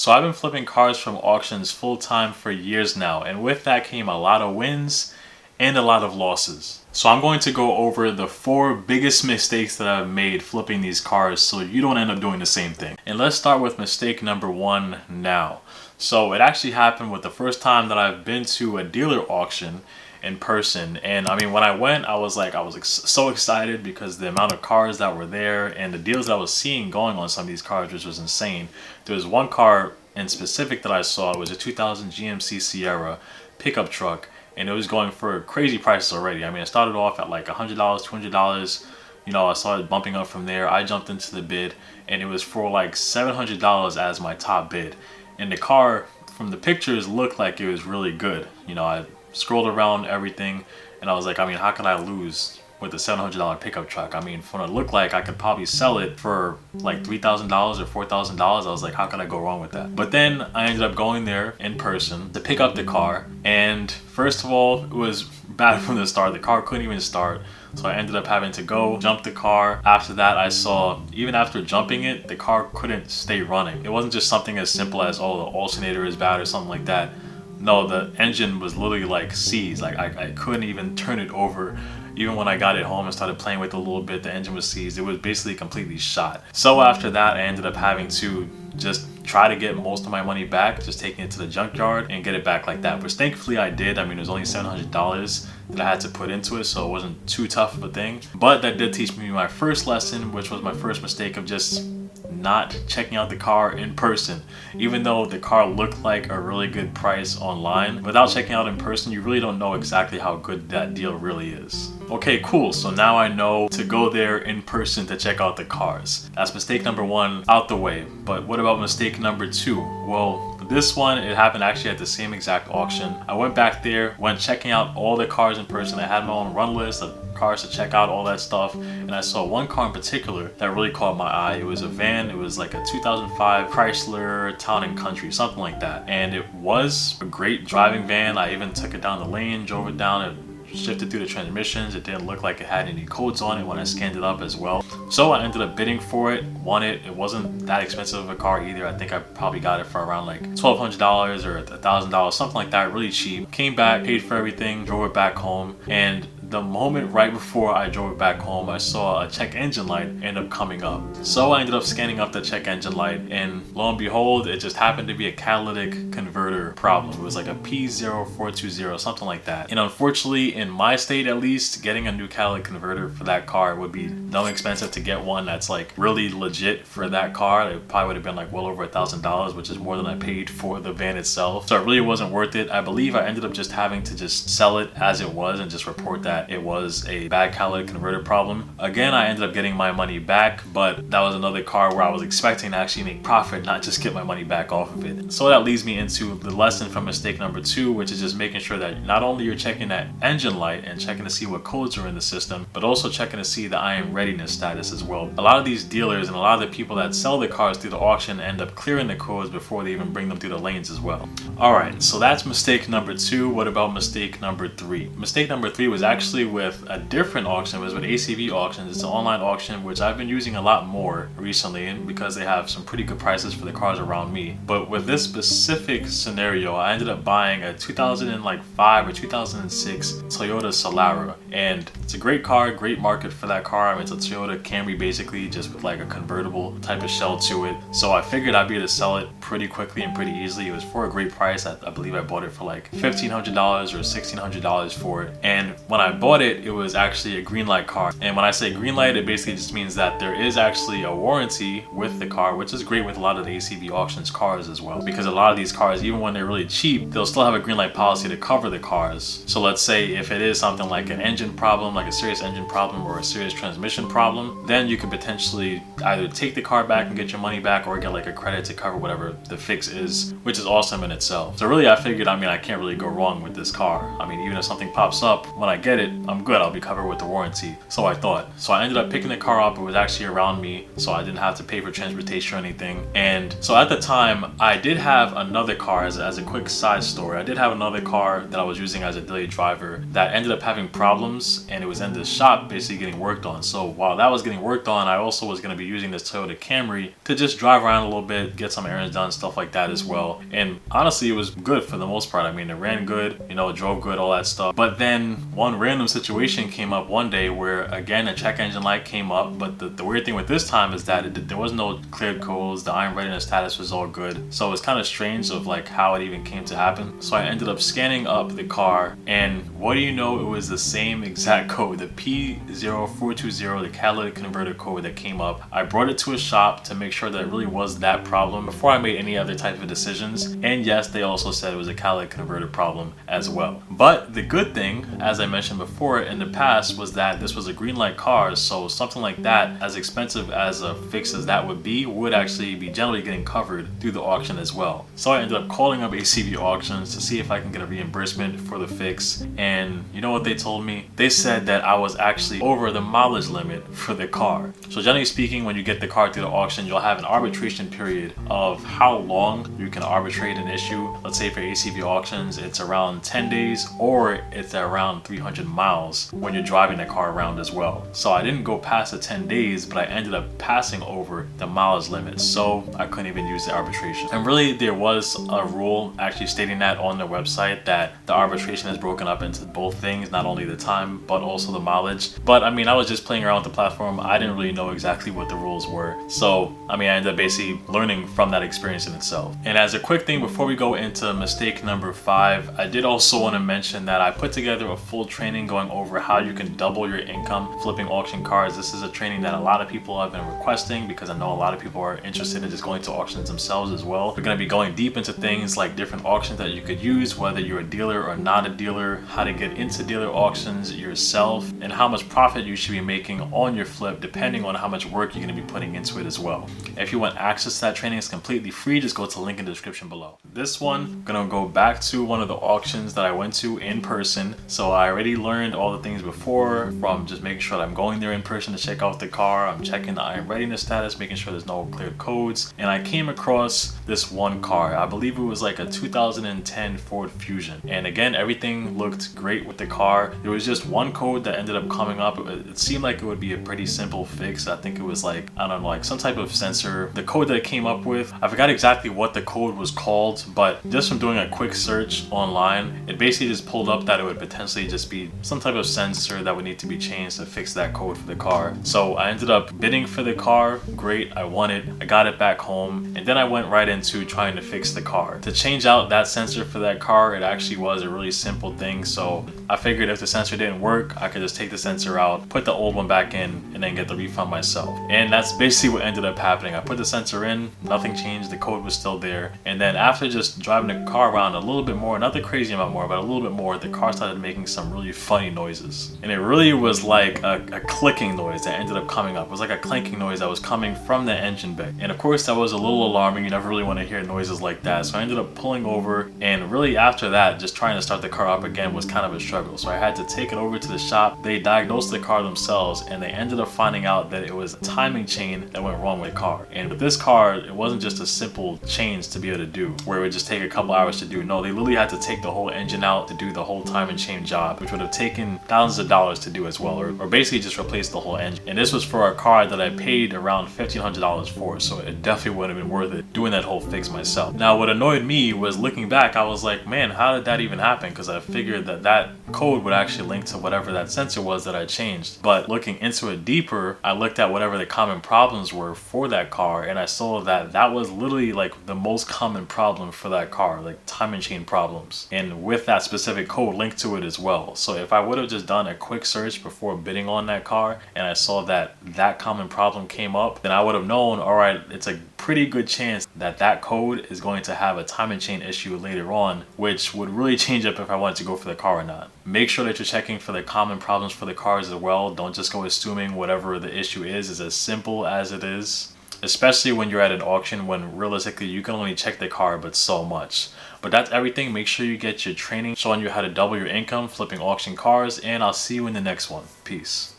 So I've been flipping cars from auctions full time for years now, and with that came a lot of wins and a lot of losses. So I'm going to go over the 4 biggest mistakes that I've made flipping these cars so you don't end up doing the same thing. And let's start with mistake number 1 now. So it actually happened with the first time that I've been to a dealer auction in person. And I mean, when I went, I was so excited because the amount of cars that were there and the deals that I was seeing going on some of these cars, which was insane. There was one car in specific that I saw. It was a 2000 GMC Sierra pickup truck, and it was going for crazy prices already. I mean, it started off at like $100, $200. You know, I started bumping up from there. I jumped into the bid, and it was for like $700 as my top bid. And the car, from the pictures, looked like it was really good. You know, I scrolled around everything, and I was like, I mean, how could I lose with a $700 pickup truck? I mean, from what it looked like, I could probably sell it for like $3,000 or $4,000. I was like, how could I go wrong with that? But then I ended up going there in person to pick up the car, and first of all, it was bad from the start. The car couldn't even start, so I ended up having to go jump the car. After that, I saw, even after jumping it, the car couldn't stay running. It wasn't just something as simple as, oh, the alternator is bad or something like that. No, the engine was literally like seized. Like I couldn't even turn it over. Even when I got it home and started playing with it a little bit, the engine was seized. It was basically completely shot. So after that, I ended up having to just try to get most of my money back, just taking it to the junkyard and get it back like that. Which thankfully I did. I mean, it was only $700 that I had to put into it, so it wasn't too tough of a thing. But that did teach me my first lesson, which was my first mistake of just not checking out the car in person. Even though the car looked like a really good price online, without checking out in person, you really don't know exactly how good that deal really is. Okay, cool. So now I know to go there in person to check out the cars. That's mistake number 1 out the way. But what about mistake number 2? Well, this one, it happened actually at the same exact auction. I went back there, went checking out all the cars in person. I had my own run list of cars to check out, all that stuff, and I saw one car in particular that really caught my eye. It was a van. It was like a 2005 Chrysler Town and Country, something like that, and it was a great driving van. I even took it down the lane, drove it down, and shifted through the transmissions. It didn't look like it had any codes on it when I scanned it up as well. So I ended up bidding for it, won it. It wasn't that expensive of a car either. I think I probably got it for around like $1,200 or $1,000, something like that, really cheap. Came back, paid for everything, drove it back home, and the moment right before I drove it back home, I saw a check engine light end up coming up. So I ended up scanning up the check engine light, and lo and behold, it just happened to be a catalytic converter problem. It was like a P0420, something like that. And unfortunately, in my state at least, getting a new catalytic converter for that car would be no expensive to get one that's like really legit for that car. It probably would have been like well over $1,000, which is more than I paid for the van itself. So it really wasn't worth it. I believe I ended up just having to just sell it as it was and just report that it was a bad catalytic converter problem. Again, I ended up getting my money back, but that was another car where I was expecting to actually make profit, not just get my money back off of it. So that leads me into the lesson from mistake number 2, which is just making sure that not only you're checking that engine light and checking to see what codes are in the system, but also checking to see the I am readiness status as well. A lot of these dealers and a lot of the people that sell the cars through the auction end up clearing the codes before they even bring them through the lanes as well. Alright, so that's mistake number 2. What about mistake number 3? Mistake number 3 was actually with a different auction. It was with ACV Auctions. It's an online auction which I've been using a lot more recently because they have some pretty good prices for the cars around me. But with this specific scenario, I ended up buying a 2005 or 2006 Toyota Solara, and it's a great car, great market for that car. I mean, it's a Toyota Camry basically, just with like a convertible type of shell to it. So I figured I'd be able to sell it pretty quickly and pretty easily. It was for a great price. I believe I bought it for like $1,500 or $1,600 for it. And when I bought it, it was actually a green light car. And when I say green light, it basically just means that there is actually a warranty with the car, which is great with a lot of the ACV Auctions cars as well, because a lot of these cars, even when they're really cheap, they'll still have a green light policy to cover the cars. So let's say if it is something like an engine problem, like a serious engine problem or a serious transmission problem, then you could potentially either take the car back and get your money back, or get like a credit to cover whatever the fix is, which is awesome in itself. So really, I figured, I mean, I can't really go wrong with this car. I mean, even if something pops up when I get it, I'm good. I'll be covered with the warranty. So I thought. So I ended up picking the car up. It was actually around me, so I didn't have to pay for transportation or anything. And so at the time, I did have another car, as a quick side story. I did have another car that I was using as a daily driver that ended up having problems, and it was in the shop basically getting worked on. So while that was getting worked on, I also was going to be using this Toyota Camry to just drive around a little bit, get some errands done, stuff like that as well. And honestly, it was good for the most part. I mean, it ran good, you know, it drove good, all that stuff. But then one random situation came up one day where, again, a check engine light came up. But the weird thing with this time is that there was no cleared codes. The iron readiness status was all good. So it was kind of strange of like how it even came to happen. So I ended up scanning up the car, and what do you know, it was the same exact code, the P0420, the catalytic converter code that came up. I brought it to a shop to make sure that it really was that problem before I made any other type of decisions. And yes, they also said it was a catalytic converter problem as well. But the good thing, as I mentioned before in the past, was that this was a green light car, so something like that, as expensive as a fix as that would be, would actually be generally getting covered through the auction as well. So I ended up calling up ACV Auctions to see if I can get a reimbursement for the fix, and you know what they told me? They said that I was actually over the mileage limit for the car. So generally speaking, when you get the car through the auction, you'll have an arbitration period of how long you can arbitrate an issue. Let's say for ACV Auctions, it's around 10 days or it's around 300 miles when you're driving the car around as well. So I didn't go past the 10 days, but I ended up passing over the mileage limit, so I couldn't even use the arbitration. And really, there was a rule actually stating that on their website, that the arbitration is broken up into both things, not only the time but also the mileage. But I mean, I was just playing around with the platform. I didn't really know exactly what the rules were, so I mean, I ended up basically learning from that experience in itself. And as a quick thing before we go into mistake number 5, I did also want to mention that I put together a full training going over how you can double your income flipping auction cars. This is a training that a lot of people have been requesting because I know a lot of people are interested in just going to auctions themselves as well. We're going to be going deep into things like different auctions that you could use, whether you're a dealer or not a dealer, how to get into dealer auctions yourself, and how much profit you should be making on your flip depending on how much work you're going to be putting into it as well. If you want access to that training, it's completely free. Just go to the link in the description below. This one, I'm gonna go back to one of the auctions that I went to in person. So I already learned all the things before, from just making sure that I'm going there in person to check out the car. I'm checking the iron readiness status, making sure there's no cleared codes. And I came across this one car. I believe it was like a 2010 Ford Fusion. And again, everything looked great with the car. There was just one code that ended up coming up. It seemed like it would be a pretty simple fix. I think it was like, I don't know, like some type of sensor. The code that it came up with, I forgot exactly what the code was called, but just from doing a quick search online, it basically just pulled up that it would potentially just be some type of sensor that would need to be changed to fix that code for the car. So I ended up bidding for the car. Great, I won it. I got it back home, and then I went right into trying to fix the car. To change out that sensor for that car, it actually was a really simple thing. So I figured if the sensor didn't work, I could just take the sensor out, put the old one back in, and then get the refund myself. And that's basically what ended up happening. I put the sensor in, nothing changed, the code was still there. And then after just driving the car around a little bit more, not the crazy amount more, but a little bit more, the car started making some really funny noises. And it really was like a clicking noise that ended up coming up. It was like a clanking noise that was coming from the engine bay. And of course that was a little alarming. You never really want to hear noises like that. So I ended up pulling over, and really after that, just trying to start the car up again was kind of a struggle. So I had to take it over to the shop. They diagnosed the car themselves, and they ended up finding out that it was a timing chain that went wrong with the car. And with this car, it wasn't just a simple change to be able to do, where it would just take a couple hours to do. No, they literally had to take the whole engine out to do the whole timing chain job, which would have taken thousands of dollars to do as well, or basically just replace the whole engine. And this was for a car that I paid around $1,500 for, so it definitely would have been worth it doing that whole fix myself. Now, what annoyed me was looking back, I was like, man, how did that even happen? Because I figured that that code would actually link to whatever that sensor was that I changed. But looking into it deeper, I looked at whatever the common problems were for that car, and I saw that that was literally like the most common problem for that car, like timing chain problems, and with that specific code linked to it as well. So if I would have just done a quick search before bidding on that car, and I saw that that common problem came up, then I would have known, all right, it's a pretty good chance that that code is going to have a timing chain issue later on, which would really change up if I wanted to go for the car or not. Make sure that you're checking for the common problems for the cars as well. Don't just go assuming whatever the issue is as simple as it is. especially when you're at an auction when realistically you can only check the car but so much. But that's everything. Make sure you get your training showing you how to double your income flipping auction cars, and I'll see you in the next one. Peace.